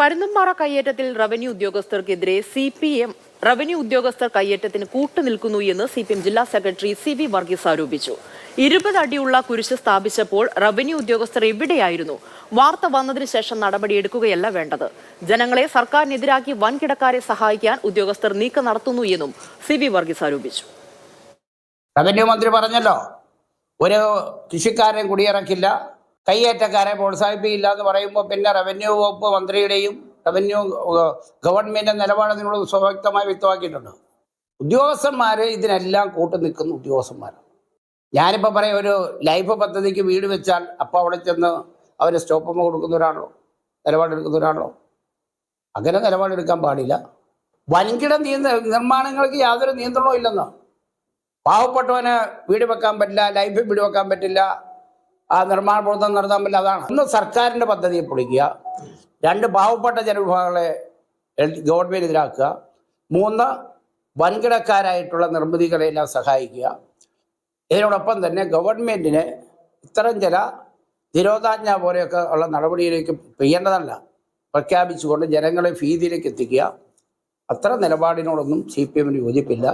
Parunthumpara കയ്യേറ്റത്തിൽ revenue ഉദ്യോഗസ്ഥർക്കെതിരെ CPM revenue ഉദ്യോഗസ്ഥർ കയ്യേറ്റത്തിന് കൂട്ടുനിൽക്കുന്നു എന്ന് CPM ജില്ലാ സെക്രട്ടറി CV വർഗീസ് ആരോപിച്ചു. 20 അടിയുള്ള കുരിശ് സ്ഥാപിച്ചപ്പോൾ റവന്യൂ ഉദ്യോഗസ്ഥർ എവിടെയായിരുന്നു? വാർത്ത വന്നതിന് ശേഷം നടപടിയെടുക്കുകയല്ല വേണ്ടത്. ജനങ്ങളെ സർക്കാരിനെതിരാക്കി വൻകിടക്കാരെ സഹായിക്കാൻ ഉദ്യോഗസ്ഥർ നീക്കം നടത്തുന്നു എന്നും CV വർഗീസ് ആരോപിച്ചു. റവന്യൂ മന്ത്രി പറഞ്ഞല്ലോ, ഒരു കൃഷിക്കാരൻ കുടിയിറക്കില്ല, കയ്യേറ്റക്കാരെ പ്രോത്സാഹിപ്പിക്കില്ല എന്ന് പറയുമ്പോൾ പിന്നെ റവന്യൂ വകുപ്പ് മന്ത്രിയുടെയും റവന്യൂ ഗവൺമെൻറ് നിലപാട് നിങ്ങൾ സ്വവ്യക്തമായി വ്യക്തമാക്കിയിട്ടുണ്ട്. ഉദ്യോഗസ്ഥന്മാർ ഇതിനെല്ലാം കൂട്ടു നിൽക്കുന്ന ഉദ്യോഗസ്ഥന്മാർ. ഞാനിപ്പോൾ പറയാം, ഒരു ലൈഫ് പദ്ധതിക്ക് വീട് വെച്ചാൽ അപ്പോൾ അവിടെ ചെന്ന് അവർ സ്റ്റോപ്പ് കൊടുക്കുന്നവരാണല്ലോ, നിലപാടെടുക്കുന്നവരാണല്ലോ. അങ്ങനെ നിലപാടെടുക്കാൻ പാടില്ല. വൻകിട നിർമ്മാണങ്ങൾക്ക് യാതൊരു നിയന്ത്രണവും ഇല്ലെന്ന്. പാവപ്പെട്ടവന് വീട് വെക്കാൻ പറ്റില്ല, ലൈഫ് വീട് വെക്കാൻ പറ്റില്ല, ആ നിർമ്മാണ പ്രവർത്തനം നടത്താൻ പറ്റില്ല. അതാണ് ഒന്ന് സർക്കാരിൻ്റെ പദ്ധതിയെ പൊളിക്കുക, 2 പാവപ്പെട്ട ജനവിഭാഗങ്ങളെ ഗവൺമെൻറ്റിനെതിരാക്കുക, 3 വൻകിടക്കാരായിട്ടുള്ള നിർമ്മിതികളെല്ലാം സഹായിക്കുക. ഇതിനോടൊപ്പം തന്നെ ഗവൺമെൻറ്റിന് ഇത്തരം ചില നിരോധാജ്ഞ പോലെയൊക്കെ ഉള്ള നടപടിയിലേക്ക് ചെയ്യേണ്ടതല്ല, പ്രഖ്യാപിച്ചുകൊണ്ട് ജനങ്ങളെ ഭീതിയിലേക്ക് എത്തിക്കുക. അത്തരം നിലപാടിനോടൊന്നും CPM യോജിപ്പില്ല.